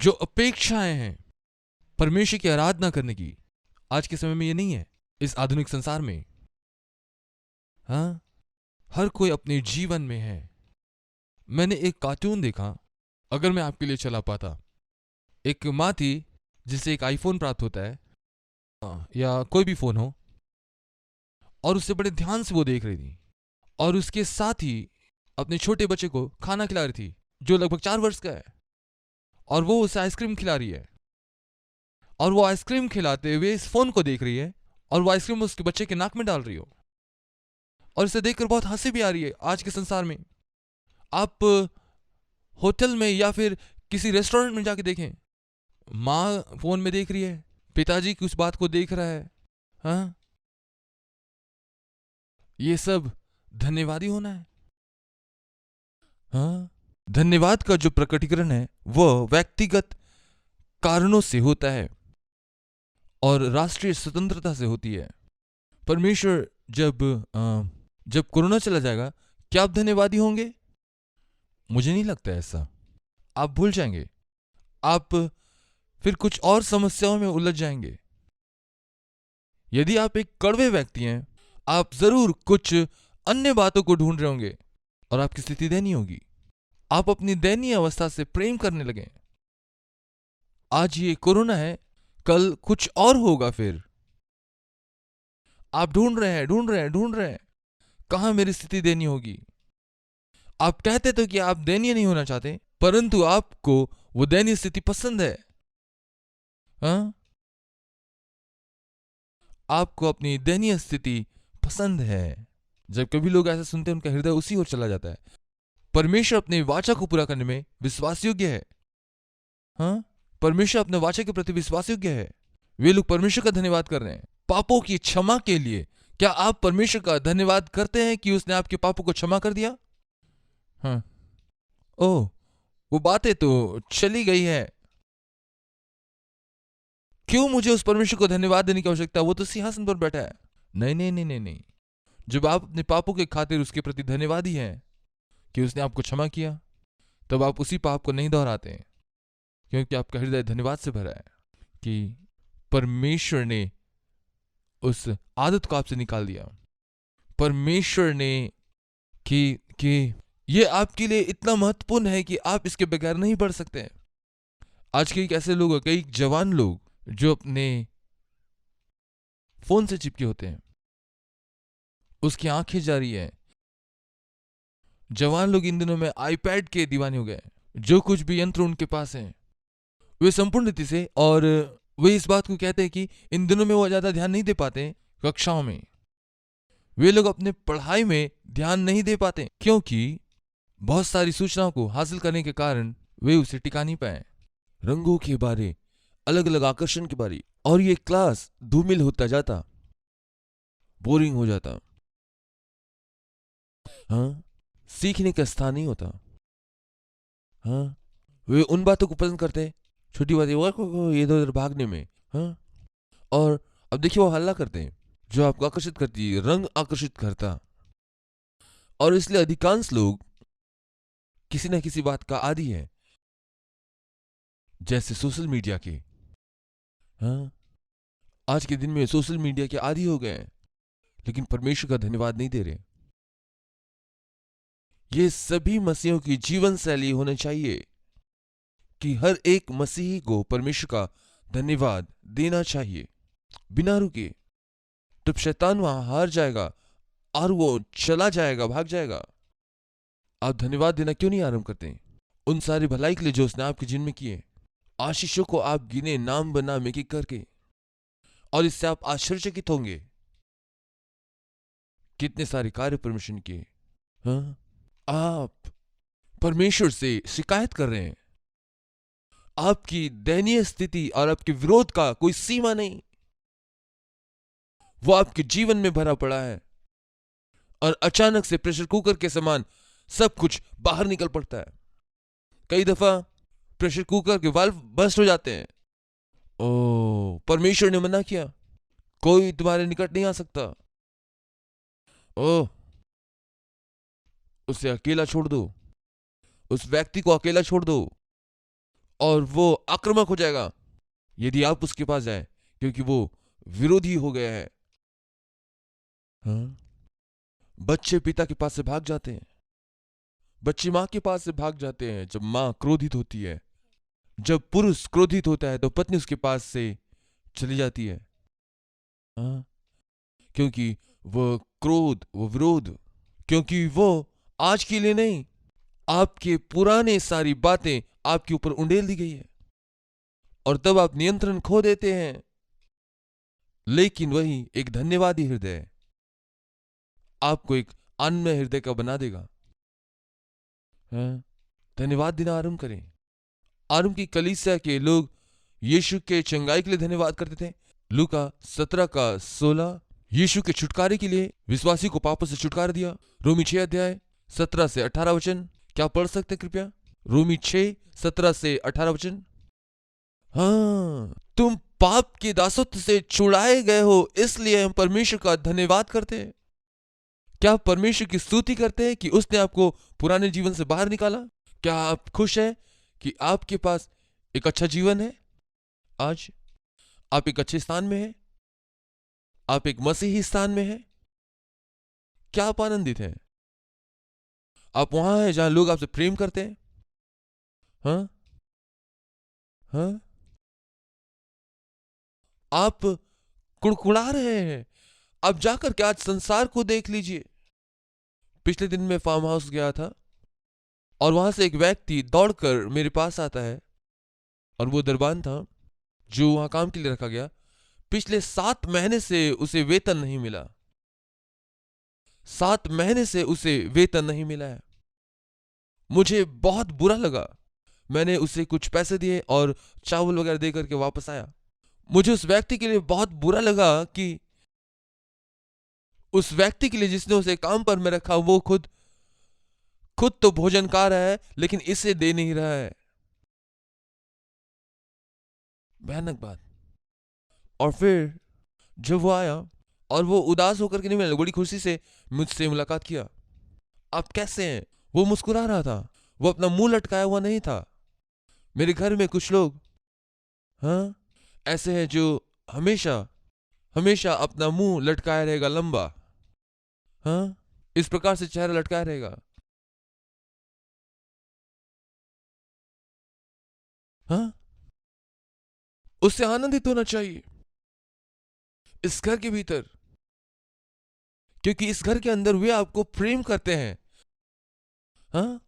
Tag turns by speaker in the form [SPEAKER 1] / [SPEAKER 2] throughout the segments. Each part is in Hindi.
[SPEAKER 1] जो अपेक्षाएं हैं परमेश्वर की आराधना करने की, आज के समय में ये नहीं है। इस आधुनिक संसार में हाँ, हर कोई अपने जीवन में है। मैंने एक कार्टून देखा, अगर मैं आपके लिए चला पाता। एक माँ थी जिसे एक आईफोन प्राप्त होता है, या कोई भी फोन हो, और उससे बड़े ध्यान से वो देख रही थी, और उसके साथ ही अपने छोटे बच्चे को खाना खिला रही थी जो लगभग 4 वर्ष का है, और वो उसे आइसक्रीम खिला रही है, और वो आइसक्रीम खिलाते हुए इस फोन को देख रही है, और वो आइसक्रीम उसके बच्चे के नाक में डाल रही हो, और इसे देखकर बहुत हंसी भी आ रही है। आज के संसार में आप होटल में या फिर किसी रेस्टोरेंट में जाके देखें, माँ फोन में देख रही है, पिताजी की उस बात को देख रहा है। हाँ, ये सब धन्यवादी होना है। हाँ, धन्यवाद का जो प्रकटीकरण है वह व्यक्तिगत कारणों से होता है और राष्ट्रीय स्वतंत्रता से होती है। परमेश्वर जब कोरोना चला जाएगा, क्या आप धन्यवादी होंगे? मुझे नहीं लगता ऐसा। आप भूल जाएंगे, आप फिर कुछ और समस्याओं में उलझ जाएंगे। यदि आप एक कड़वे व्यक्ति हैं, आप जरूर कुछ अन्य बातों को ढूंढ रहे होंगे और आपकी स्थिति दयनीय होगी। आप अपनी दयनीय अवस्था से प्रेम करने लगे। आज ये कोरोना है, कल कुछ और होगा। फिर आप ढूंढ रहे हैं कहां मेरी स्थिति दयनीय होगी। आप कहते तो कि आप दयनीय नहीं होना चाहते, परंतु आपको वो दयनीय स्थिति पसंद है। हाँ, आपको अपनी दयनीय स्थिति पसंद है। जब कभी लोग ऐसा सुनते हैं, उनका हृदय उसी ओर चला जाता है। परमेश्वर अपने वाचा को पूरा करने में विश्वास योग्य है। हाँ, परमेश्वर अपने वाचा के प्रति विश्वास योग्य है। वे लोग परमेश्वर का धन्यवाद कर रहे हैं पापों की क्षमा के लिए। क्या आप परमेश्वर का धन्यवाद करते हैं कि उसने आपके पापों को क्षमा कर दिया? हाँ, ओह, वो बातें तो चली गई है। क्यों मुझे उस परमेश्वर को धन्यवाद देने की आवश्यकता? वो तो सिंहासन पर बैठा है। नहीं नहीं नहीं नहीं नहीं। जब आप अपने पापों के खातिर उसके प्रति धन्यवादी हैं कि उसने आपको क्षमा किया, तब आप उसी पाप को नहीं दोहराते हैं, क्योंकि आपका हृदय धन्यवाद से भरा है कि परमेश्वर ने उस आदत को आपसे निकाल दिया। परमेश्वर ने कि ये आपके लिए इतना महत्वपूर्ण है कि आप इसके बगैर नहीं बढ़ सकते। आज के ऐसे लोग, कई जवान लोग जो अपने फोन से चिपके होते हैं, उसकी आंखें जा रही है। जवान लोग इन दिनों में आईपैड के दीवाने हो गए। जो कुछ भी यंत्र उनके पास है, वे संपूर्ण रीति से, और वे इस बात को कहते हैं कि इन दिनों में वो ज्यादा ध्यान नहीं दे पाते कक्षाओं में। वे लोग अपने पढ़ाई में ध्यान नहीं दे पाते क्योंकि बहुत सारी सूचनाओं को हासिल करने के कारण वे उसे टिका नहीं पाए। रंगों के बारे, अलग अलग आकर्षण के बारे, और ये क्लास धूमिल होता जाता, बोरिंग हो जाता। हाँ, सीखने का स्थान नहीं होता। हाँ, वे उन बातों को पसंद करते, छोटी बातें इधर उधर भागने में। हाँ, और अब देखिए वो हल्ला करते हैं जो आपको आकर्षित करती है, रंग आकर्षित करता। और इसलिए अधिकांश लोग किसी न किसी बात का आदी है, जैसे सोशल मीडिया के। हाँ, आज के दिन में सोशल मीडिया के आदी हो गए हैं, लेकिन परमेश्वर का धन्यवाद नहीं दे रहे। ये सभी मसीहों की जीवन शैली होनी चाहिए कि हर एक मसीही को परमेश्वर का धन्यवाद देना चाहिए बिना रुके। तब शैतान वहां हार जाएगा और वो चला जाएगा, भाग जाएगा। आप धन्यवाद देना क्यों नहीं आरंभ करते उन सारी भलाई के लिए जो उसने आपके जीवन में किए? आशीषों को आप गिने नाम बना में करके, और इससे आप आश्चर्यचकित होंगे कितने सारे कार्य परमेश्वर ने किए। हाँ, आप परमेश्वर से शिकायत कर रहे हैं। आपकी दयनीय स्थिति और आपके विरोध का कोई सीमा नहीं, वो आपके जीवन में भरा पड़ा है, और अचानक से प्रेशर कुकर के समान सब कुछ बाहर निकल पड़ता है। कई दफा प्रेशर कुकर के वाल्व बस्ट हो जाते हैं। ओ, परमेश्वर ने मना किया, कोई तुम्हारे निकट नहीं आ सकता। ओ, उसे अकेला छोड़ दो, उस व्यक्ति को अकेला छोड़ दो, और वो आक्रामक हो जाएगा यदि आप उसके पास जाएं, क्योंकि वो विरोधी हो गया है। हाँ? बच्चे पिता के पास से भाग जाते हैं, बच्चे माँ के पास से भाग जाते हैं जब माँ क्रोधित होती है। जब पुरुष क्रोधित होता है तो पत्नी उसके पास से चली जाती है। हाँ? क्योंकि वो क्रोध, वो विरोध, क्योंकि वो आज के लिए नहीं, आपके पुराने सारी बातें आपके ऊपर उंडेल दी गई है और तब आप नियंत्रण खो देते हैं। लेकिन वही एक धन्यवादी हृदय आपको एक अन्य हृदय का बना देगा। हाँ? धन्यवाद देना आरंभ करें। आरंभ की कलीसिया के लोग यीशु के चंगाई के लिए धन्यवाद करते थे। लूका 17:16 यीशु के छुटकारे के लिए विश्वासी को पापों से छुटकारा दिया। रोमी 6 अध्याय 17 से 18 वचन क्या पढ़ सकते कृपया? रोमी 6 17 से 18 वचन। हाँ, तुम पाप के दासत्व से छुड़ाए गए हो, इसलिए हम परमेश्वर का धन्यवाद करते हैं। क्या परमेश्वर की स्तुति करते हैं कि उसने आपको पुराने जीवन से बाहर निकाला? क्या आप खुश हैं कि आपके पास एक अच्छा जीवन है? आज आप एक अच्छे स्थान में हैं, आप एक मसीही स्थान में हैं। क्या आप आनंदित हैं? आप वहां हैं जहां लोग आपसे प्रेम करते हैं। हाँ? हाँ? आप कुड़कुड़ा रहे हैं। आप जाकर के आज संसार को देख लीजिए। पिछले दिन मैं फार्म हाउस गया था और वहां से एक व्यक्ति दौड़कर मेरे पास आता है और वो दरबान था जो वहां काम के लिए रखा गया। पिछले 7 महीने से उसे वेतन नहीं मिला। 7 महीने से उसे वेतन नहीं मिला है। मुझे बहुत बुरा लगा। मैंने उसे कुछ पैसे दिए और चावल वगैरह दे करके वापस आया। मुझे उस व्यक्ति के लिए बहुत बुरा लगा कि उस व्यक्ति के लिए जिसने उसे काम पर में रखा वो खुद तो भोजन खा रहा है लेकिन इसे दे नहीं रहा है। भयानक बात। और फिर जब वो आया और वो उदास होकर के नहीं मिला, बड़ी खुशी से मुझसे मुलाकात किया। आप कैसे हैं? वो मुस्कुरा रहा था। वो अपना मुंह लटकाया हुआ नहीं था। मेरे घर में कुछ लोग हाँ ऐसे हैं जो हमेशा हमेशा अपना मुंह लटकाया रहेगा लंबा। हाँ, इस प्रकार से चेहरा लटकाया रहेगा। हाँ, उससे आनंदित होना चाहिए इस घर के भीतर, क्योंकि इस घर के अंदर वे आपको प्रेम करते हैं। हाँ?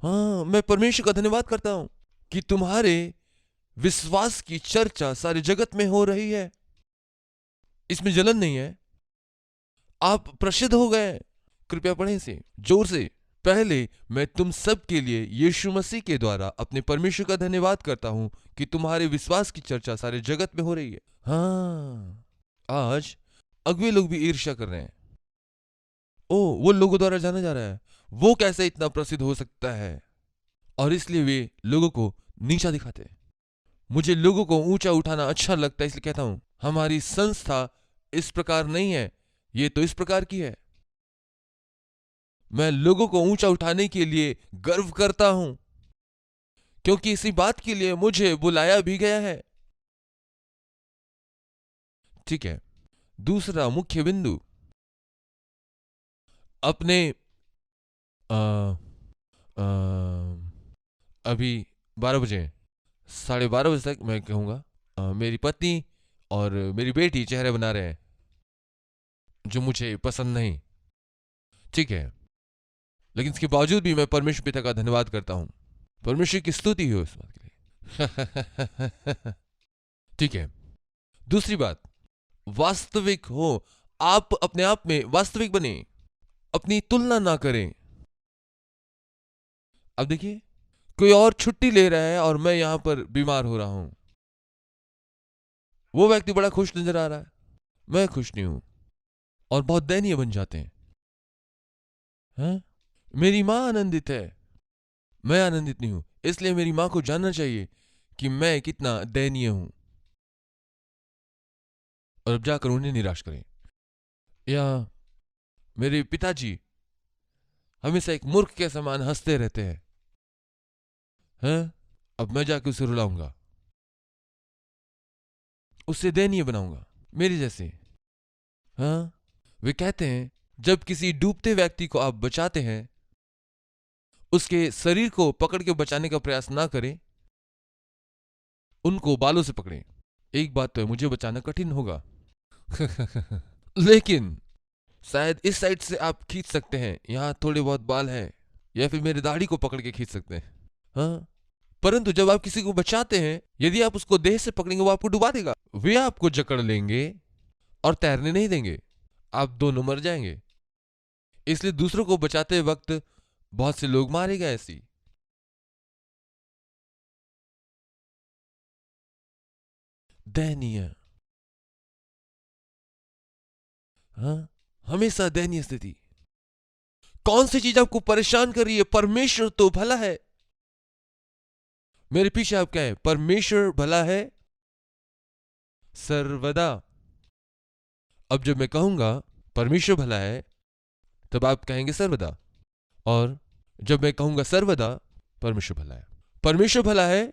[SPEAKER 1] हाँ, मैं परमेश्वर का धन्यवाद करता हूं कि तुम्हारे विश्वास की चर्चा सारे जगत में हो रही है। इसमें जलन नहीं है। आप प्रसिद्ध हो गए। कृपया पढ़ें इसे जोर से। पहले मैं तुम सब के लिए यीशु मसीह के द्वारा अपने परमेश्वर का धन्यवाद करता हूं कि तुम्हारे विश्वास की चर्चा सारे जगत में हो रही है। हाँ, आज अगवे लोग भी ईर्ष्या कर रहे हैं। ओ, वो लोगों द्वारा जाना जा रहा है। वो कैसे इतना प्रसिद्ध हो सकता है? और इसलिए वे लोगों को नीचा दिखाते हैं। मुझे लोगों को ऊंचा उठाना अच्छा लगता है, इसलिए कहता हूं हमारी संस्था इस प्रकार नहीं है, ये तो इस प्रकार की है। मैं लोगों को ऊंचा उठाने के लिए गर्व करता हूं, क्योंकि इसी बात के लिए मुझे बुलाया भी गया है। ठीक है, दूसरा मुख्य बिंदु अपने आ, आ, अभी 12 बजे, 12:30 बजे तक मैं कहूँगा मेरी पत्नी और मेरी बेटी चेहरे बना रहे हैं जो मुझे पसंद नहीं। ठीक है, लेकिन इसके बावजूद भी मैं परमेश्वर पिता का धन्यवाद करता हूं। परमेश्वर की स्तुति हो इस बात के लिए। ठीक है, दूसरी बात, वास्तविक हो। आप अपने आप में वास्तविक बने, अपनी तुलना ना करें। अब देखिए, कोई और छुट्टी ले रहा है और मैं यहां पर बीमार हो रहा हूं। वो व्यक्ति बड़ा खुश नजर आ रहा है, मैं खुश नहीं हूं और बहुत दयनीय बन जाते हैं। हाँ? मेरी मां आनंदित है, मैं आनंदित नहीं हूं, इसलिए मेरी मां को जानना चाहिए कि मैं कितना दयनीय हूं और अब जाकर उन्हें निराश करें। या मेरे पिताजी हमेशा एक मूर्ख के समान हंसते रहते हैं। है, अब मैं जाके उसे रुलाऊंगा, उससे दयनीय बनाऊंगा मेरे जैसे। हाँ, वे कहते हैं जब किसी डूबते व्यक्ति को आप बचाते हैं, उसके शरीर को पकड़ के बचाने का प्रयास ना करें, उनको बालों से पकड़ें। एक बात तो है, मुझे बचाना कठिन होगा लेकिन शायद इस साइड से आप खींच सकते हैं, यहां थोड़े बहुत बाल हैं, या फिर मेरे दाढ़ी को पकड़ के खींच सकते हैं। हाँ, परंतु जब आप किसी को बचाते हैं, यदि आप उसको देह से पकड़ेंगे, वो आपको डुबा देगा। वे आपको जकड़ लेंगे और तैरने नहीं देंगे, आप दोनों मर जाएंगे। इसलिए दूसरों को बचाते वक्त बहुत से लोग मारे गए ऐसी। दयनीय, हाँ, हमेशा दयनीय स्थिति। कौन सी चीज आपको परेशान कर रही है? परमेश्वर तो भला है। मेरे पीछे आप क्या है? परमेश्वर भला है सर्वदा। अब जब मैं कहूंगा परमेश्वर भला है, तब आप कहेंगे सर्वदा, और जब मैं कहूंगा सर्वदा, परमेश्वर भला है। परमेश्वर भला है,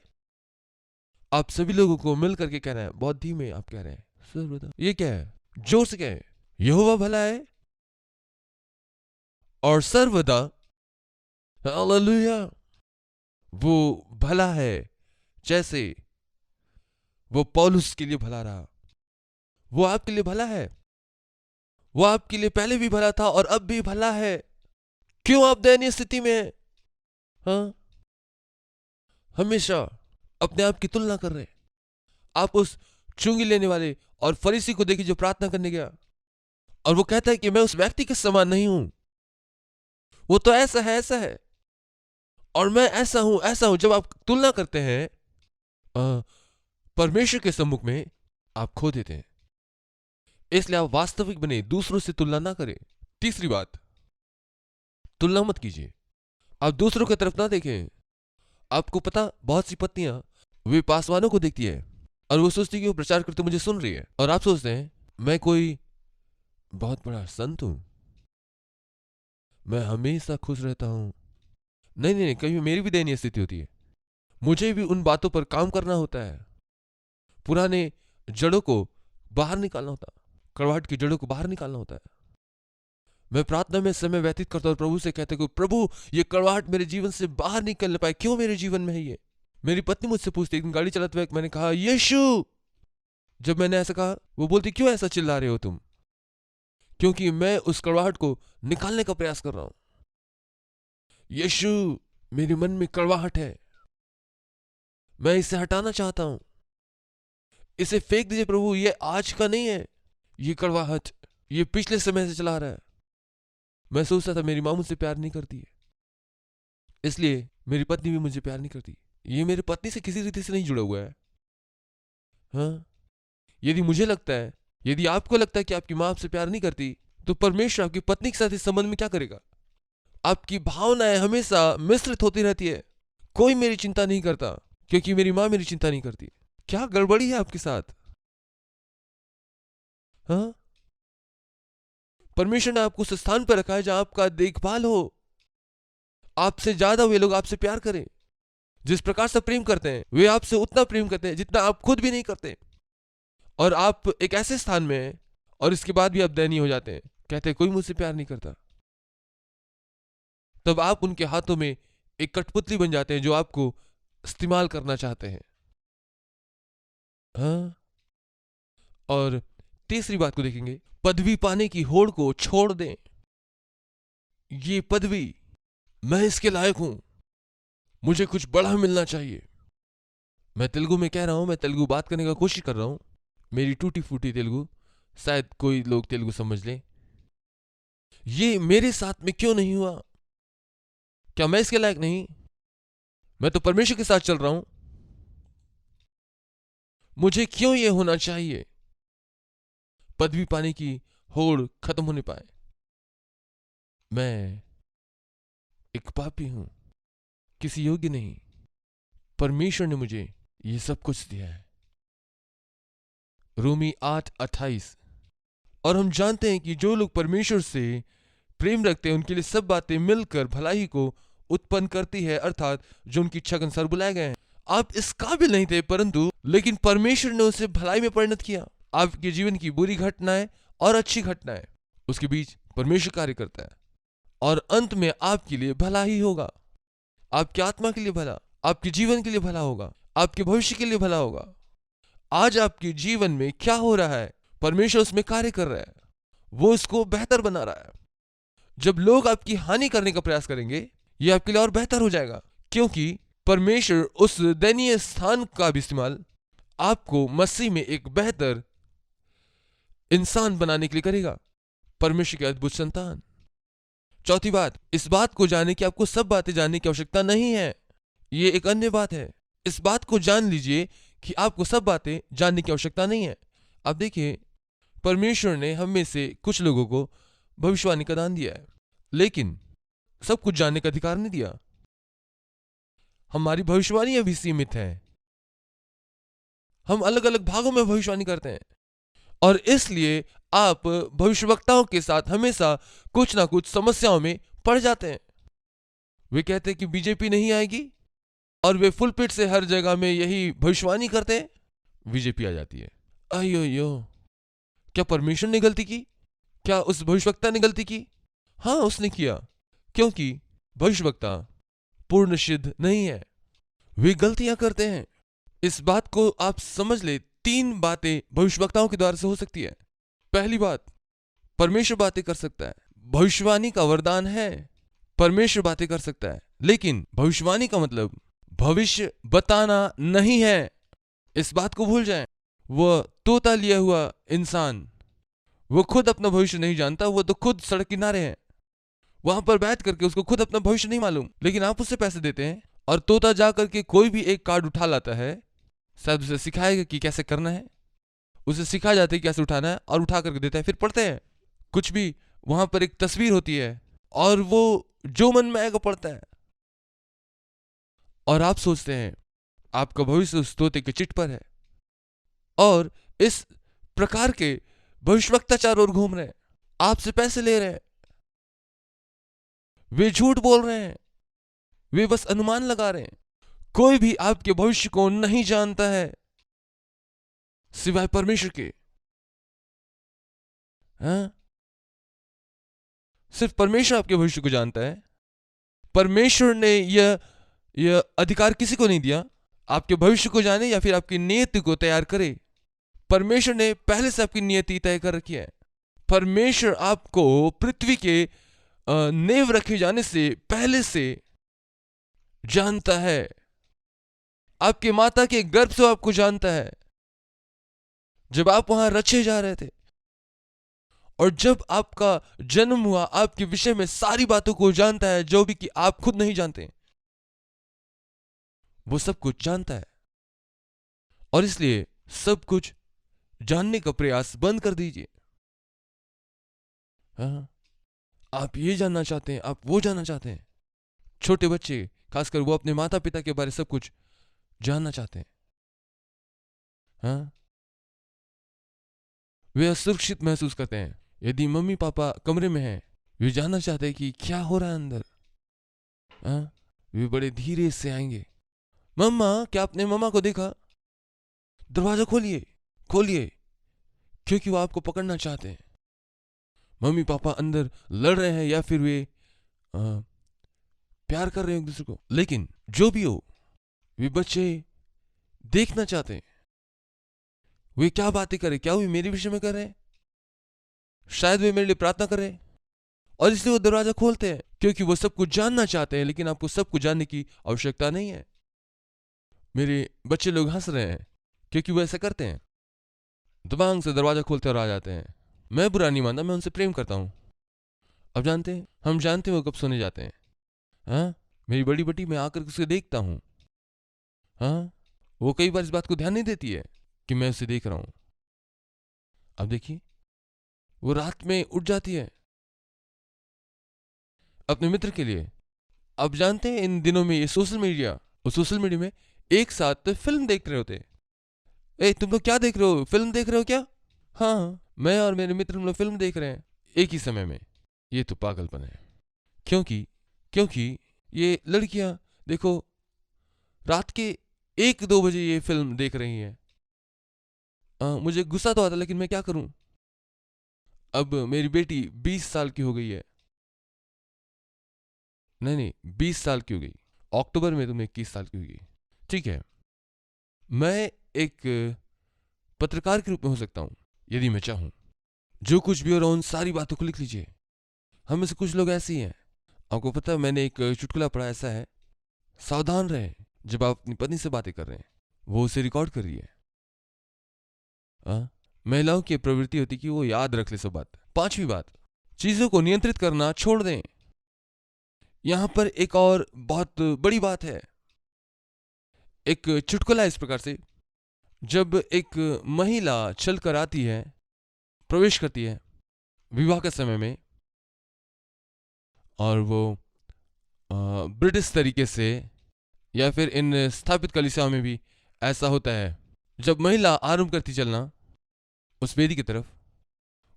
[SPEAKER 1] आप सभी लोगों को मिल करके कह रहे हैं, बहुत धीमे आप कह रहे हैं सर्वदा। ये क्या है? जोर से कहें, यहोवा भला है और सर्वदा, हालेलुया, वो भला है। जैसे वो पौलुस के लिए भला रहा, वो आपके लिए भला है। वो आपके लिए पहले भी भला था और अब भी भला है। क्यों आप दयनीय स्थिति में हैं? हाँ, हमेशा अपने आप की तुलना कर रहे हैं। आप उस चुंगी लेने वाले और फरीसी को देखिए जो प्रार्थना करने गया, और वो कहता है कि मैं उस व्यक्ति के समान नहीं हूं, वो तो ऐसा है और मैं ऐसा हूं। जब आप तुलना करते हैं परमेश्वर के सम्मुख में, आप खो देते हैं। इसलिए आप वास्तविक बने, दूसरों से तुलना ना करें। तीसरी बात, तुलना मत कीजिए। आप दूसरों की तरफ ना देखें। आपको पता, बहुत सी पत्नियां वे पासवानों को देखती है और वो सोचती है कि वो प्रचार करते मुझे सुन रही है, और आप सोचते हैं मैं कोई बहुत बड़ा संत हूं, मैं हमेशा खुश रहता हूं। नहीं नहीं, कभी मेरी भी दयनीय स्थिति होती है। मुझे भी उन बातों पर काम करना होता है, पुराने जड़ों को बाहर निकालना होता है, कड़वाहट की जड़ों को बाहर निकालना होता है। मैं प्रार्थना में समय व्यतीत करता हूं और प्रभु से कहते कि प्रभु, ये कड़वाहट मेरे जीवन से बाहर निकल पाए, क्यों मेरे जीवन में है ये। मेरी पत्नी मुझसे पूछती, एक दिन गाड़ी चलाते हुए मैंने कहा यीशु। जब मैंने ऐसा कहा, वो बोलती क्यों ऐसा चिल्ला रहे हो तुम? क्योंकि मैं उस कड़वाहट को निकालने का प्रयास कर रहा हूं। यीशु, मेरे मन में कड़वाहट है, मैं इसे हटाना चाहता हूं, इसे फेंक दीजिए प्रभु, ये आज का नहीं है, ये कड़वाहट ये पिछले समय से चला रहा है। मैं सोचता था मेरी मां मुझसे प्यार नहीं करती है, इसलिए मेरी पत्नी भी मुझे प्यार नहीं करती। ये मेरी पत्नी से किसी रीति से नहीं जुड़ा हुआ है। हाँ, यदि मुझे लगता है, यदि आपको लगता है कि आपकी मां आपसे प्यार नहीं करती, तो परमेश्वर आपकी पत्नी के साथ इस संबंध में क्या करेगा? आपकी भावनाएं हमेशा मिश्रित होती रहती है। कोई मेरी चिंता नहीं करता क्योंकि मेरी मां मेरी चिंता नहीं करती। क्या गड़बड़ी है आपके साथ? हाँ, परमेश्वर ने आपको उस स्थान पर रखा है जहां आपका देखभाल हो। आपसे ज्यादा वे लोग आपसे प्यार करें। जिस प्रकार से प्रेम करते हैं, वे आपसे उतना प्रेम करते हैं जितना आप खुद भी नहीं करते। और आप एक ऐसे स्थान में हैं और इसके बाद भी आप दयनीय हो जाते हैं, कहते हैं कोई मुझसे प्यार नहीं करता। तब आप उनके हाथों में एक कठपुतली बन जाते हैं जो आपको इस्तेमाल करना चाहते हैं। हाँ, और तीसरी बात को देखेंगे, पदवी पाने की होड़ को छोड़ दें। ये पदवी, मैं इसके लायक हूं, मुझे कुछ बड़ा मिलना चाहिए। मैं तेलुगु में कह रहा हूं, मैं तेलुगु बात करने का कोशिश कर रहा हूं, मेरी टूटी फूटी तेलुगु, शायद कोई लोग तेलुगु समझ लें। ये मेरे साथ में क्यों नहीं हुआ? क्या मैं इसके लायक नहीं? मैं तो परमेश्वर के साथ चल रहा हूं, मुझे क्यों ये होना चाहिए? पदवी पाने की होड़ खत्म होने पाए। मैं एक पापी हूं, किसी योग्य नहीं। परमेश्वर ने मुझे ये सब कुछ दिया है। रोमी 8:28। और हम जानते हैं कि जो लोग परमेश्वर से प्रेम रखते हैं, उनके लिए सब बातें मिलकर भलाई को उत्पन्न करती है, अर्थात जो उनकी इच्छा के अनुसार बुलाए गए हैं। आप इस काबिल नहीं थे, परंतु लेकिन परमेश्वर ने उसे भलाई में परिणत किया। आपके जीवन की बुरी घटनाएं और अच्छी घटनाएं, उसके बीच परमेश्वर कार्य करता है, और अंत में आपके लिए भला ही होगा। आपकी आत्मा के लिए भला, आपके जीवन के लिए भला होगा, आपके भविष्य के लिए भला होगा। आज आपके जीवन में क्या हो रहा है, परमेश्वर उसमें कार्य कर रहा है, वो इसको बेहतर बना रहा है। जब लोग आपकी हानि करने का प्रयास करेंगे, ये आपके लिए और बेहतर हो जाएगा, क्योंकि परमेश्वर उस दयनीय स्थान का भी इस्तेमाल आपको मसीह में एक बेहतर इंसान बनाने के लिए करेगा, परमेश्वर की अद्भुत संतान। चौथी बात, इस बात को जाने कि आपको सब बातें जानने की आवश्यकता नहीं है। ये एक अन्य बात है। इस बात को जान लीजिए कि आपको सब बातें जानने की आवश्यकता नहीं है। अब देखिए, परमेश्वर ने हम में से कुछ लोगों को भविष्यवाणी का दान दिया है, लेकिन सब कुछ जानने का अधिकार नहीं दिया। हमारी भविष्यवाणी भी सीमित है। हम अलग अलग भागों में भविष्यवाणी करते हैं, और इसलिए आप भविष्यवक्ताओं के साथ हमेशा कुछ ना कुछ समस्याओं में पड़ जाते हैं। वे कहते हैं कि बीजेपी नहीं आएगी, और वे फुल पिट से हर जगह में यही भविष्यवाणी करते हैं, बीजेपी आ जाती है। अयो, क्या परमेश्वर ने गलती की? क्या उस भविष्यवक्ता ने गलती की? हाँ, उसने किया, क्योंकि भविष्यवक्ता पूर्ण सिद्ध नहीं है, वे गलतियां करते हैं। इस बात को आप समझ ले। 3 बातें भविष्यवक्ताओं के द्वारा से हो सकती है। पहली बात, परमेश्वर बातें कर सकता है। भविष्यवाणी का वरदान है, परमेश्वर बातें कर सकता है, लेकिन भविष्यवाणी का मतलब भविष्य बताना नहीं है। इस बात को भूल जाएं। वह तोता लिया हुआ इंसान, वो खुद अपना भविष्य नहीं जानता, वो तो खुद सड़क किनारे है, वहां पर बैठ करके उसको खुद अपना भविष्य नहीं मालूम, लेकिन आप उसे पैसे देते हैं, और तोता जा करके कोई भी एक कार्ड उठा लाता है, शायद उसे सिखाएगा कि कैसे करना है, उसे सिखा जाते है कैसे उठाना है, और उठा करके देता है, फिर पढ़ते हैं। कुछ भी वहां पर एक तस्वीर होती है, और वो जो मन में आएगा पढ़ता है, और आप सोचते हैं आपका भविष्य उस तोते के चिट पर है। और इस प्रकार के भविष्यवक्ता चारों ओर घूम रहे हैं, आपसे पैसे ले रहे हैं, वे झूठ बोल रहे हैं, वे बस अनुमान लगा रहे हैं। कोई भी आपके भविष्य को नहीं जानता है सिवाय परमेश्वर के। हाँ? सिर्फ परमेश्वर आपके भविष्य को जानता है। परमेश्वर ने यह अधिकार किसी को नहीं दिया आपके भविष्य को जाने या फिर आपकी नियति को तैयार करे। परमेश्वर ने पहले से आपकी नियति तय कर रखी है। परमेश्वर आपको पृथ्वी के नेव रखे जाने से पहले से जानता है। आपके माता के गर्भ से आपको जानता है, जब आप वहां रचे जा रहे थे, और जब आपका जन्म हुआ, आपके विषय में सारी बातों को जानता है, जो भी कि आप खुद नहीं जानते, वो सब कुछ जानता है। और इसलिए सब कुछ जानने का प्रयास बंद कर दीजिए। हाँ, आप ये जानना चाहते हैं, आप वो जानना चाहते हैं। छोटे बच्चे खासकर वो अपने माता पिता के बारे सब कुछ जानना चाहते हैं। हाँ, वे असुरक्षित महसूस करते हैं यदि मम्मी पापा कमरे में हैं। वे जानना चाहते हैं कि क्या हो रहा है अंदर। हाँ, वे बड़े धीरे से आएंगे। मम्मा, क्या आपने मम्मा को देखा? दरवाजा खोलिए, खोलिए, क्योंकि वो आपको पकड़ना चाहते हैं। मम्मी पापा अंदर लड़ रहे हैं या फिर वे प्यार कर रहे हैं एक दूसरे को, लेकिन जो भी हो, वे बच्चे देखना चाहते हैं वे क्या बातें करें। क्या वे मेरे विषय में कर रहे हैं? शायद वे मेरे लिए प्रार्थना कर रहे हैं, और इसलिए वो दरवाजा खोलते हैं, क्योंकि वो सब कुछ जानना चाहते हैं। लेकिन आपको सब कुछ जानने की आवश्यकता नहीं है। मेरे बच्चे लोग हंस रहे हैं क्योंकि वो ऐसा करते हैं, दबांग से दरवाजा खोलते और आ जाते हैं। मैं बुरा नहीं मानता, मैं उनसे प्रेम करता हूं। अब जानते हैं, हम जानते हैं वो कब सोने जाते हैं। हाँ, मेरी बड़ी बेटी, मैं आकर उसे देखता हूं। हाँ, वो कई बार इस बात को ध्यान नहीं देती है कि मैं उसे देख रहा हूं। अब देखिए, वो रात में उठ जाती है अपने मित्र के लिए। अब जानते हैं, इन दिनों में ये सोशल मीडिया में एक साथ फिल्म देख रहे होते। ए, तुम लोग क्या देख रहे हो? फिल्म देख रहे हो क्या? हाँ, मैं और मेरे मित्र हम लोग फिल्म देख रहे हैं एक ही समय में। ये तो पागलपन है। क्योंकि ये लड़कियां देखो रात के 1-2 बजे ये फिल्म देख रही हैं। मुझे गुस्सा तो आता लेकिन मैं क्या करूं। अब मेरी बेटी 20 साल की हो गई है। नहीं नहीं, 20 साल की हो गई। अक्टूबर में तुम्हें 21 साल की होगी। ठीक है, मैं एक पत्रकार के रूप में हो सकता हूं यदि मैं चाहूं। जो कुछ भी हो रहा उन सारी बातों को लिख लीजिए। हम में से कुछ लोग ऐसे ही हैं। आपको पता है, मैंने एक चुटकुला पढ़ा ऐसा है, सावधान रहें जब आप अपनी पत्नी से बातें कर रहे हैं, वो उसे रिकॉर्ड कर रही है। महिलाओं की प्रवृत्ति होती कि वो याद रख ले सब बात। 5वीं बात, चीजों को नियंत्रित करना छोड़ दें। यहां पर एक और बहुत बड़ी बात है। एक चुटकुला इस प्रकार से, जब एक महिला चल कर आती है, प्रवेश करती है विवाह के समय में, और वो ब्रिटिश तरीके से या फिर इन स्थापित कलीसियाओं में भी ऐसा होता है, जब महिला आरंभ करती चलना उस वेदी की तरफ,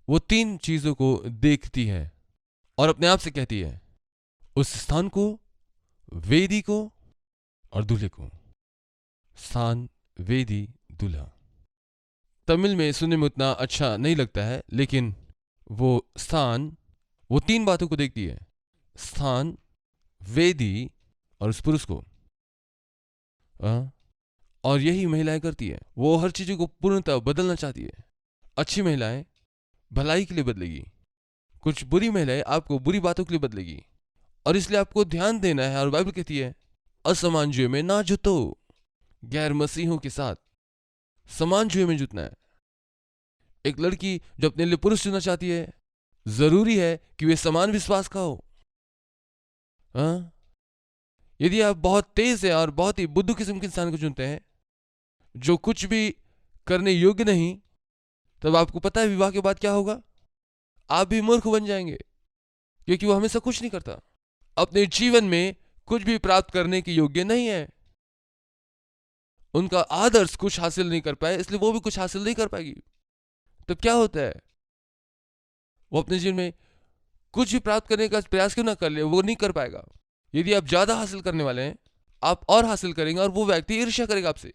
[SPEAKER 1] वो 3 चीजों को देखती है और अपने आप से कहती है, उस स्थान को, वेदी को और दूल्हे को। स्थान, वेदी, दूल्हा। तमिल में सुनने में उतना अच्छा नहीं लगता है, लेकिन वो स्थान, वो 3 बातों को देखती है, स्थान, वेदी और उस पुरुष को। और यही महिलाएं करती है। वो हर चीज को पूर्णतः बदलना चाहती है। अच्छी महिलाएं भलाई के लिए बदलेगी, कुछ बुरी महिलाएं आपको बुरी बातों के लिए बदलेगी। और इसलिए आपको ध्यान देना है। और बाइबल कहती है, असमान जुए में ना जुतो। गैर मसीहों के साथ समान जुए में जुटना है। एक लड़की जो अपने लिए पुरुष चुनना चाहती है, जरूरी है कि वे समान विश्वास का हो। यदि आप बहुत तेज है और बहुत ही बुद्धू किस्म के इंसान को चुनते हैं जो कुछ भी करने योग्य नहीं, तब आपको पता है विवाह के बाद क्या होगा? आप भी मूर्ख बन जाएंगे, क्योंकि वो हमेशा कुछ नहीं करता, अपने जीवन में कुछ भी प्राप्त करने के योग्य नहीं है। उनका आदर्श कुछ हासिल नहीं कर पाए, इसलिए वो भी कुछ हासिल नहीं कर पाएगी। तब क्या होता है? वो अपने जीवन में कुछ भी प्राप्त करने का प्रयास क्यों ना कर ले, वो नहीं कर पाएगा। यदि आप ज्यादा हासिल करने वाले हैं, आप और हासिल करेंगे और वो व्यक्ति ईर्ष्या करेगा आपसे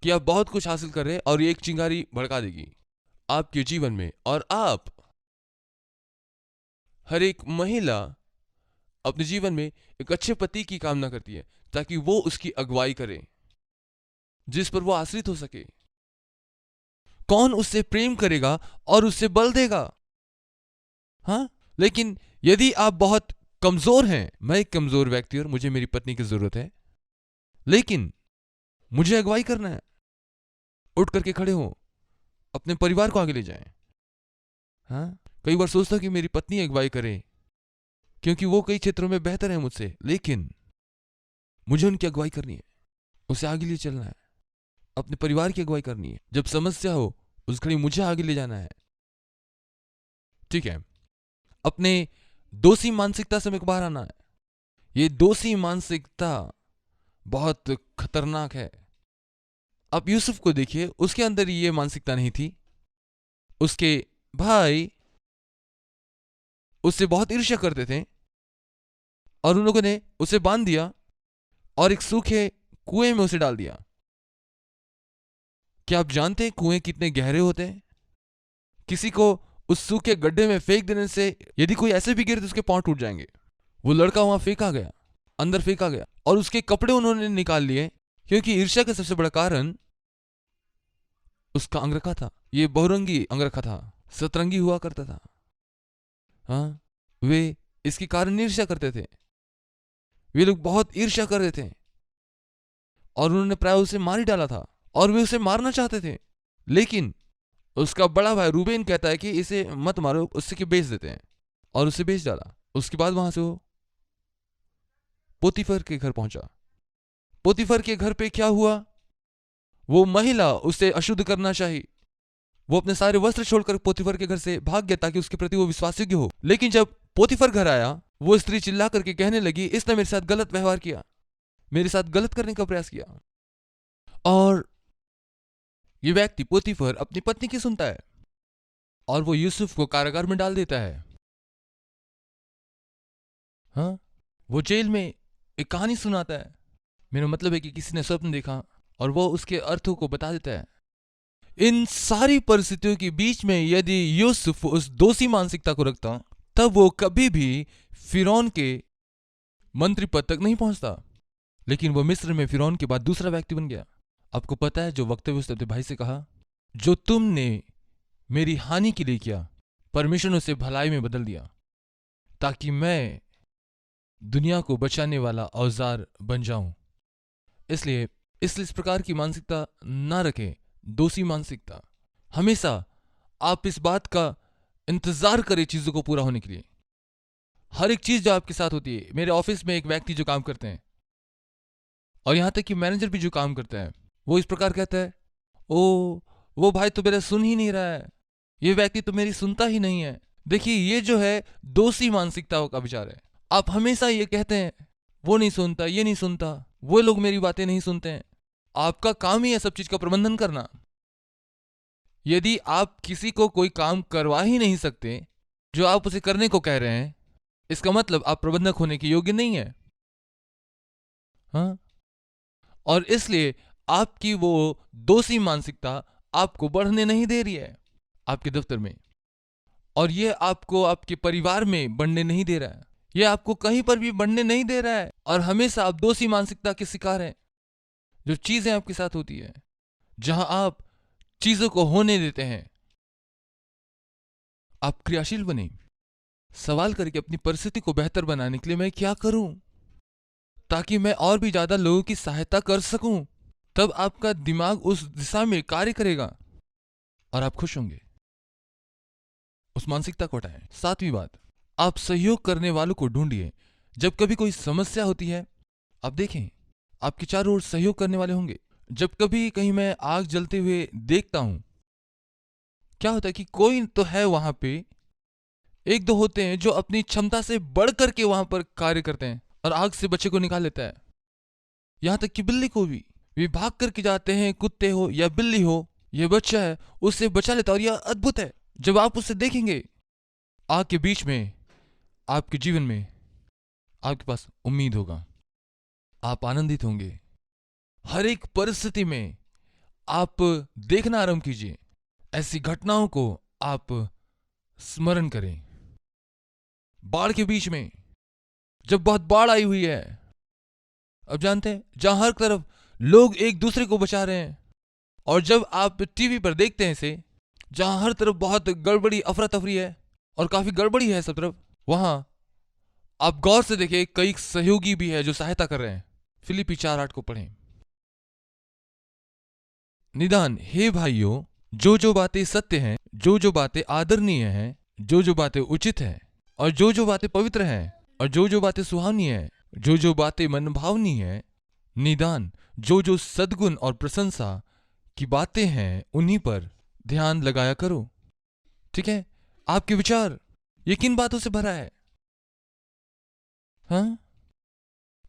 [SPEAKER 1] कि आप बहुत कुछ हासिल कर रहे हैं, और ये एक चिंगारी भड़का देगी आपके जीवन में। और आप, हर एक महिला अपने जीवन में एक अच्छे पति की कामना करती है, ताकि वो उसकी अगुवाई करे, जिस पर वो आश्रित हो सके। कौन उससे प्रेम करेगा और उससे बल देगा? हाँ, लेकिन यदि आप बहुत कमजोर हैं, मैं एक कमजोर व्यक्ति और मुझे मेरी पत्नी की जरूरत है, लेकिन मुझे अगुवाई करना है, उठ करके खड़े हो, अपने परिवार को आगे ले जाएं। हाँ, कई बार सोचता हूं कि मेरी पत्नी अगुवाई करे, क्योंकि वो कई क्षेत्रों में बेहतर है मुझसे, लेकिन मुझे उनकी अगुवाई करनी है, उसे आगे ले चलना है, अपने परिवार की अगुवाई करनी है। जब समस्या हो उस घड़ी मुझे आगे ले जाना है। ठीक है, अपने दोषी मानसिकता से मेरे को बाहर आना है। ये दोषी मानसिकता बहुत खतरनाक है। आप यूसुफ को देखिए, उसके अंदर ये मानसिकता नहीं थी। उसके भाई उससे बहुत ईर्ष्या करते थे और उन लोगों ने उसे बांध दिया और एक सूखे कुएं में उसे डाल दिया। क्या आप जानते हैं कुएं कितने गहरे होते हैं? किसी को उस सूखे गड्ढे में फेंक देने से यदि कोई ऐसे भी गिरे तो उसके पांव टूट जाएंगे। वो लड़का वहां फेंका गया, अंदर फेंका गया, और उसके कपड़े उन्होंने निकाल लिए, क्योंकि ईर्ष्या का सबसे बड़ा कारण उसका अंगरखा था। ये बहुरंगी अंगरखा था, सतरंगी हुआ करता था। हाँ, वे इसके कारण ईर्ष्या करते थे। वे लोग बहुत ईर्ष्या कर रहे थे और उन्होंने प्राय उसे मार ही डाला था, और वे उसे मारना चाहते थे, लेकिन उसका बड़ा भाई रूबेन कहता है कि इसे मत मारो, उससे कि बेच देते हैं, और उसे बेच डाला। उसके बाद वहां से वो पोतीफर के घर पहुंचा। पोतीफर के घर पे क्या हुआ? वो महिला उसे अशुद्ध करना चाहिए, वो अपने सारे वस्त्र छोड़कर पोतीफर के घर से भाग गया ताकि उसके प्रति वो विश्वासयोग्य हो। लेकिन जब पोतीफर घर आया, वो स्त्री चिल्ला करके कहने लगी, इसने मेरे साथ गलत व्यवहार किया, मेरे साथ गलत करने का प्रयास किया। और ये व्यक्ति पोतीफर अपनी पत्नी की सुनता है और वो यूसुफ को कारागार में डाल देता है। हाँ, वो जेल में एक कहानी सुनाता है। मेरा मतलब है कि किसी ने स्वप्न देखा और वो उसके अर्थों को बता देता है। इन सारी परिस्थितियों के बीच में यदि यूसुफ उस दोषी मानसिकता को रखता, तब वो कभी भी फिरौन के मंत्री पद तक नहीं पहुंचता। लेकिन वो मिस्र में फिरौन के बाद दूसरा व्यक्ति बन गया। आपको पता है जो वक्तव्य उसने अपने भाई से कहा, जो तुमने मेरी हानि के लिए किया, परमेश्वर ने उसे भलाई में बदल दिया, ताकि मैं दुनिया को बचाने वाला औजार बन जाऊं। इसलिए इस प्रकार की मानसिकता ना रखें, दोषी मानसिकता। हमेशा आप इस बात का इंतजार करें चीजों को पूरा होने के लिए। हर एक चीज जो आपके साथ होती है, मेरे ऑफिस में एक व्यक्ति जो काम करते हैं, और यहां तक कि मैनेजर भी जो काम करता है, वो इस प्रकार कहता है, ओ वो भाई तो मेरा सुन ही नहीं रहा है, ये व्यक्ति तो मेरी सुनता ही नहीं है। देखिए, ये जो है दोषी मानसिकताओं का विचार है। आप हमेशा ये कहते हैं, वो नहीं सुनता, ये नहीं सुनता, वो लोग मेरी बातें नहीं सुनते हैं। आपका काम ही है सब चीज का प्रबंधन करना। यदि आप किसी को कोई काम करवा ही नहीं सकते जो आप उसे करने को कह रहे हैं, इसका मतलब आप प्रबंधक होने के योग्य नहीं है। हाँ? और इसलिए आपकी वो दोषी मानसिकता आपको बढ़ने नहीं दे रही है आपके दफ्तर में, और ये आपको आपके परिवार में बढ़ने नहीं दे रहा है, ये आपको कहीं पर भी बढ़ने नहीं दे रहा है। और हमेशा आप दोषी मानसिकता के शिकार हैं। जो चीजें आपके साथ होती है, जहां आप चीजों को होने देते हैं, आप क्रियाशील बने। सवाल करके अपनी परिस्थिति को बेहतर बनाने के लिए मैं क्या करूं, ताकि मैं और भी ज्यादा लोगों की सहायता कर सकूं। तब आपका दिमाग उस दिशा में कार्य करेगा और आप खुश होंगे। उस मानसिकता को हटाएं। 7वीं बात, आप सहयोग करने वालों को ढूंढिए। जब कभी कोई समस्या होती है, आप देखें आपके चारों ओर सहयोग करने वाले होंगे। जब कभी कहीं मैं आग जलते हुए देखता हूं, क्या होता है कि कोई तो है वहां पे, एक दो होते हैं जो अपनी क्षमता से बढ़ करके वहां पर कार्य करते हैं और आग से बच्चे को निकाल लेता है। यहां तक कि बिल्ली को भी वे भाग करके जाते हैं, कुत्ते हो या बिल्ली हो, यह बच्चा है उससे बचा लेता है। और यह अद्भुत है, जब आप उसे देखेंगे आग के बीच में, आपके जीवन में आपके पास उम्मीद होगा, आप आनंदित होंगे। हर एक परिस्थिति में आप देखना आरंभ कीजिए, ऐसी घटनाओं को आप स्मरण करें। बाढ़ के बीच में, जब बहुत बाढ़ आई हुई है, अब जानते हैं जहां हर तरफ लोग एक दूसरे को बचा रहे हैं, और जब आप टीवी पर देखते हैं इसे, जहां हर तरफ बहुत गड़बड़ी अफरा तफरी है और काफी गड़बड़ी है सब तरफ, वहां आप गौर से देखें कई सहयोगी भी है जो सहायता कर रहे हैं। फिलिपी 4:8 को पढ़ें। निदान हे भाइयों, जो बातें सत्य हैं, जो बातें आदरणीय हैं, जो बातें उचित हैं, और जो बातें पवित्र हैं, और जो बातें सुहावनी हैं, जो बातें मनभावनी हैं, निदान जो सद्गुण और प्रशंसा की बातें हैं, उन्हीं पर ध्यान लगाया करो। ठीक है, आपके विचार ये किन बातों से भरा है? हाँ,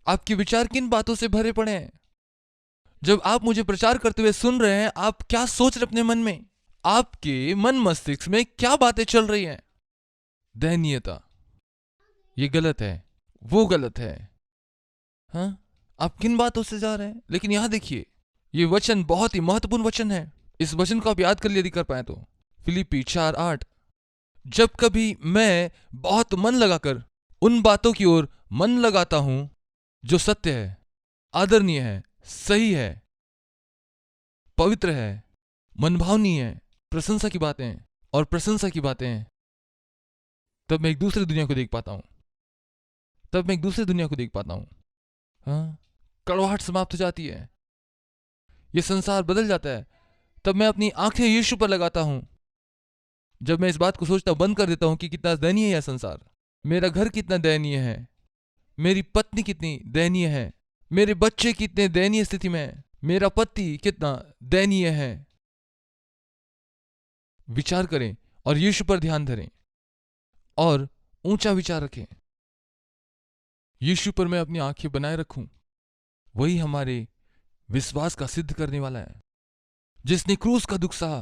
[SPEAKER 1] आपके विचार किन बातों से भरे पड़े हैं? जब आप मुझे प्रचार करते हुए सुन रहे हैं, आप क्या सोच रहे अपने मन में? आपके मन मस्तिष्क में क्या बातें चल रही हैं? दयनीयता, ये गलत है, वो गलत है। हाँ, आप किन बातों से जा रहे हैं? लेकिन यहां देखिए, ये वचन बहुत ही महत्वपूर्ण वचन है। इस वचन को आप याद कर लिए यदि कर पाए तो। फिलिपी 4:8, जब कभी मैं बहुत मन लगाकर उन बातों की ओर मन लगाता हूं जो सत्य है, आदरणीय है, सही है, पवित्र है, मनभावनी है, प्रशंसा की बातें हैं और प्रशंसा की बातें हैं, तब मैं एक दूसरी दुनिया को देख पाता हूं। तब मैं एक दूसरी दुनिया को देख पाता हूं। हाँ, कड़वाहट समाप्त हो जाती है, यह संसार बदल जाता है। तब मैं अपनी आंखें यीशु पर लगाता हूं। जब मैं इस बात को सोचता बंद कर देता हूं कि कितना दयनीय है संसार, मेरा घर कितना दयनीय है, मेरी पत्नी कितनी दयनीय है, मेरे बच्चे कितने दयनीय स्थिति में है, मेरा पति कितना दयनीय है। विचार करें और यीशु पर ध्यान धरें और ऊंचा विचार रखें। यीशु पर मैं अपनी आंखें बनाए रखूं, वही हमारे विश्वास का सिद्ध करने वाला है, जिसने क्रूस का दुख सहा।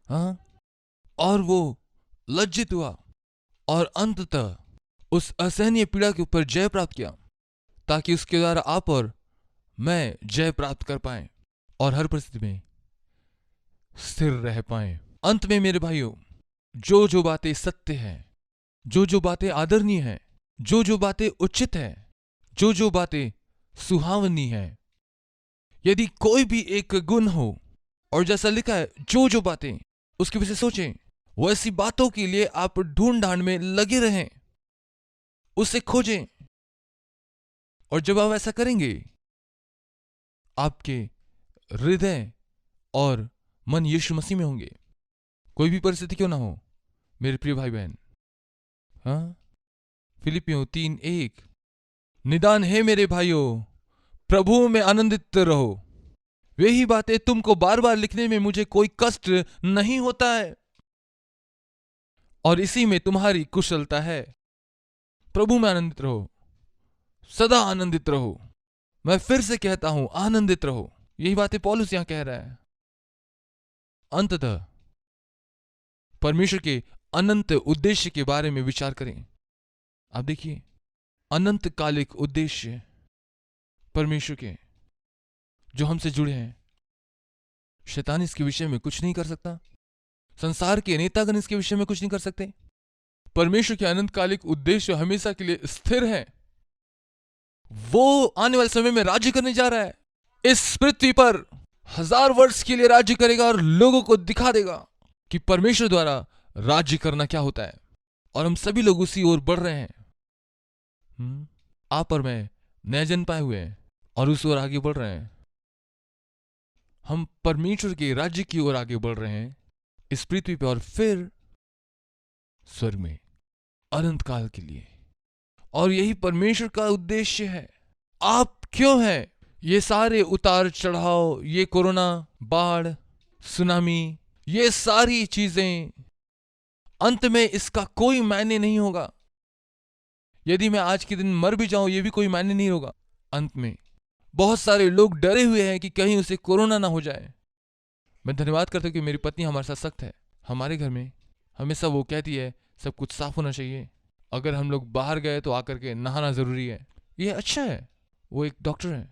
[SPEAKER 1] हाँ, और वो लज्जित हुआ और अंततः उस असहनीय पीड़ा के ऊपर जय प्राप्त किया, ताकि उसके द्वारा आप और मैं जय प्राप्त कर पाए और हर परिस्थिति में स्थिर रह पाए। अंत में मेरे भाइयों, जो जो बातें सत्य हैं, जो जो बातें आदरणीय हैं, जो जो बातें उचित हैं, जो जो बातें सुहावनी हैं, यदि कोई भी एक गुण हो, और जैसा लिखा है जो जो बातें, उसके विषय सोचें, वैसी बातों के लिए आप ढूंढ ढांड में लगे रहें, उसे खोजें। और जब आप ऐसा करेंगे, आपके हृदय और मन यीशु मसीह में होंगे, कोई भी परिस्थिति क्यों ना हो मेरे प्रिय भाई बहन। हाँ, फिलिपियों 3:1, निदान है मेरे भाइयों, प्रभु में आनंदित रहो। वे ही बातें तुमको बार बार लिखने में मुझे कोई कष्ट नहीं होता है, और इसी में तुम्हारी कुशलता है। प्रभु में आनंदित रहो, सदा आनंदित रहो। मैं फिर से कहता हूं, आनंदित रहो। यही बातें पौलुस यहां कह रहा है। अंततः परमेश्वर के अनंत उद्देश्य के बारे में विचार करें। आप देखिए, अनंत कालिक उद्देश्य परमेश्वर के जो हमसे जुड़े हैं। शैतान इसके विषय में कुछ नहीं कर सकता, संसार के नेतागण इसके विषय में कुछ नहीं कर सकते। परमेश्वर के अनंत कालिक उद्देश्य हमेशा के लिए स्थिर है। वो आने वाले समय में राज्य करने जा रहा है, इस पृथ्वी पर 1000 वर्ष के लिए राज्य करेगा और लोगों को दिखा देगा कि परमेश्वर द्वारा राज्य करना क्या होता है। और हम सभी लोग उसी ओर बढ़ रहे हैं। आप और मैं नए जन्म पाए हुए हैं और उस ओर आगे बढ़ रहे हैं। हम परमेश्वर के राज्य की ओर आगे बढ़ रहे हैं इस पृथ्वी पर, और फिर स्वर्ग में अनंत काल के लिए। और यही परमेश्वर का उद्देश्य है। आप क्यों हैं? ये सारे उतार चढ़ाव, ये कोरोना, बाढ़, सुनामी, ये सारी चीजें, अंत में इसका कोई मायने नहीं होगा। यदि मैं आज के दिन मर भी जाऊं, ये भी कोई मायने नहीं होगा। अंत में बहुत सारे लोग डरे हुए हैं कि कहीं उसे कोरोना ना हो जाए। मैं धन्यवाद करता हूं कि मेरी पत्नी हमारे साथ सख्त है। हमारे घर में हमेशा वो कहती है सब कुछ साफ होना चाहिए, अगर हम लोग बाहर गए तो आकर के नहाना जरूरी है। ये अच्छा है, वो एक डॉक्टर है।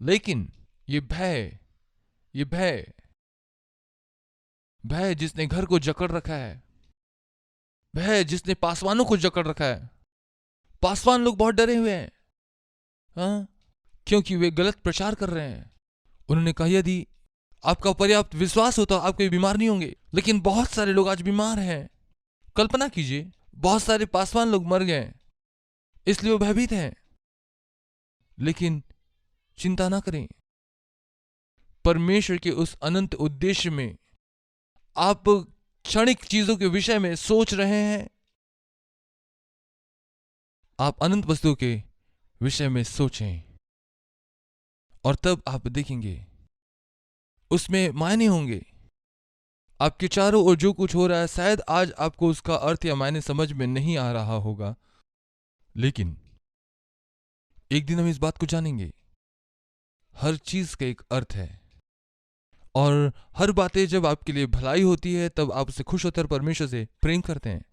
[SPEAKER 1] लेकिन ये भय जिसने घर को जकड़ रखा है, भय जिसने पासवानों को जकड़ रखा है। पासवान लोग बहुत डरे हुए हैं, हाँ, क्योंकि वे गलत प्रचार कर रहे हैं। उन्होंने कहा यदि आपका पर्याप्त विश्वास होता आप कभी बीमार नहीं होंगे। लेकिन बहुत सारे लोग आज बीमार हैं। कल्पना कीजिए, बहुत सारे पासवान लोग मर गए, इसलिए वो भयभीत हैं। लेकिन चिंता ना करें, परमेश्वर के उस अनंत उद्देश्य में आप क्षणिक चीजों के विषय में सोच रहे हैं। आप अनंत वस्तुओं के विषय में सोचें, और तब आप देखेंगे उसमें मायने होंगे। आपके चारों ओर जो कुछ हो रहा है, शायद आज आपको उसका अर्थ या मायने समझ में नहीं आ रहा होगा, लेकिन एक दिन हम इस बात को जानेंगे। हर चीज का एक अर्थ है, और हर बातें जब आपके लिए भलाई होती है तब आप उससे खुश होते हैं और परमेश्वर से प्रेम करते हैं।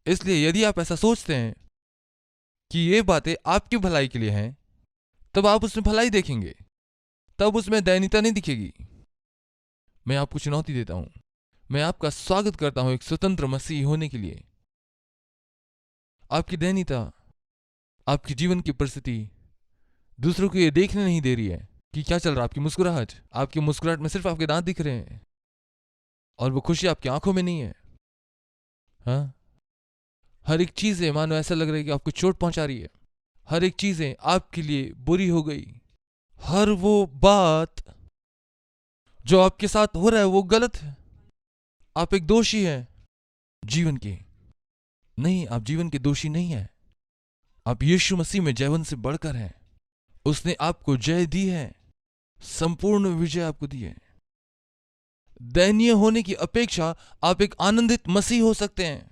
[SPEAKER 1] इसलिए यदि आप ऐसा सोचते हैं कि ये बातें आपकी भलाई के लिए हैं, तब आप उसमें भलाई देखेंगे, तब उसमें दयनीयता नहीं दिखेगी। मैं आपको चुनौती देता हूं, मैं आपका स्वागत करता हूं एक स्वतंत्र मसीह होने के लिए। आपकी दयनीयता, आपकी जीवन की परिस्थिति दूसरों को ये देखने नहीं दे रही है कि क्या चल रहा है। आपकी मुस्कुराहट में सिर्फ आपके दांत दिख रहे हैं, और वो खुशी आपकी आंखों में नहीं है। हाँ, हर एक चीजें मानो ऐसा लग रहा है कि आपको चोट पहुंचा रही है। हर एक चीजें आपके लिए बुरी हो गई। हर वो बात जो आपके साथ हो रहा है वो गलत है। आप एक दोषी हैं जीवन के। नहीं, आप जीवन के दोषी नहीं हैं। आप यीशु मसीह में जयवंत से बढ़कर हैं। उसने आपको जय दी है, संपूर्ण विजय आपको दी है। दयनीय होने की अपेक्षा आप एक आनंदित मसीह हो सकते हैं।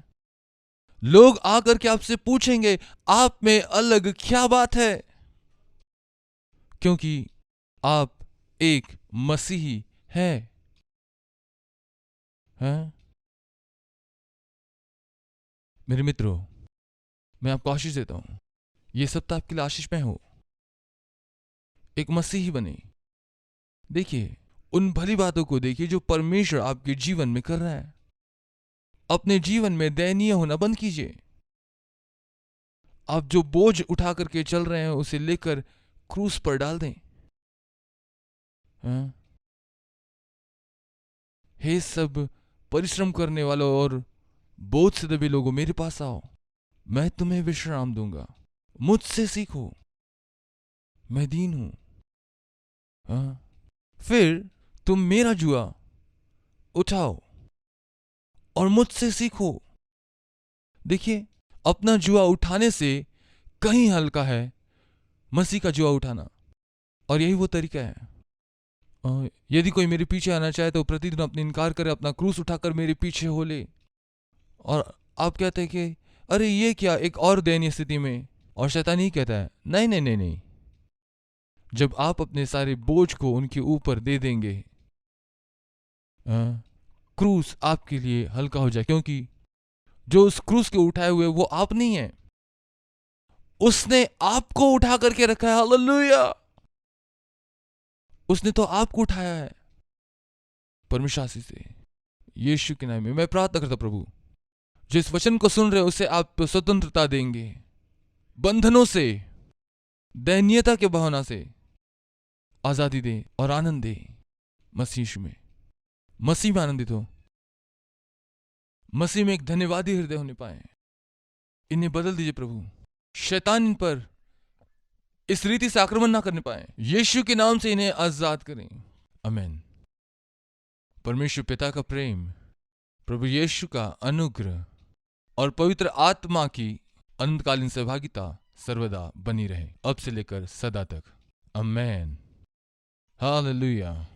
[SPEAKER 1] लोग आकर के आपसे पूछेंगे आप में अलग क्या बात है, क्योंकि आप एक मसीही हैं। मेरे मित्रों, मैं आपको आशीष देता हूं। ये सप्ताह आपके लिए आशीषमय हो। एक मसीही बने। देखिए, उन भली बातों को देखिए जो परमेश्वर आपके जीवन में कर रहा है। अपने जीवन में दयनीय होना बंद कीजिए। आप जो बोझ उठा करके चल रहे हैं उसे लेकर क्रूस पर डाल दें। हाँ? हे सब परिश्रम करने वालों और बोझ से दबे लोगों, मेरे पास आओ, मैं तुम्हें विश्राम दूंगा। मुझसे सीखो, मैं दीन हूं। हाँ? फिर तुम मेरा जुआ उठाओ और मुझसे सीखो। देखिए, अपना जुआ उठाने से कहीं हल्का है मसीह का जुआ उठाना, और यही वो तरीका है। यदि कोई मेरे पीछे आना चाहे तो प्रतिदिन अपने इनकार करे, अपना क्रूस उठाकर मेरे पीछे हो ले। और आप कहते हैं कि अरे ये क्या, एक और दयनीय स्थिति में। और शैतान ही कहता है नहीं नहीं नहीं नहीं, जब आप अपने सारे बोझ को उनके ऊपर दे देंगे, क्रूस आपके लिए हल्का हो जाए, क्योंकि जो उस क्रूस के उठाए हुए वो आप नहीं है, उसने आपको उठा करके रखा है। हालेलुया! उसने तो आपको उठाया है परमेश्वर से। यीशु के नाम में मैं प्रार्थना करता प्रभु, जिस वचन को सुन रहे उसे आप स्वतंत्रता देंगे बंधनों से, दयनीयता के भावना से आजादी दे और आनंद दे। मसीह में, मसीह में आनंदित हो, मसीह में एक धन्यवादी हृदय होने पाए। इन्हें बदल दीजिए प्रभु, शैतान इन पर इस रीति से आक्रमण ना करने पाए। यीशु के नाम से इन्हें आजाद करें। आमीन। परमेश्वर पिता का प्रेम, प्रभु यीशु का अनुग्रह और पवित्र आत्मा की अनंतकालीन सहभागिता सर्वदा बनी रहे, अब से लेकर सदा तक। आमीन। हालेलुया।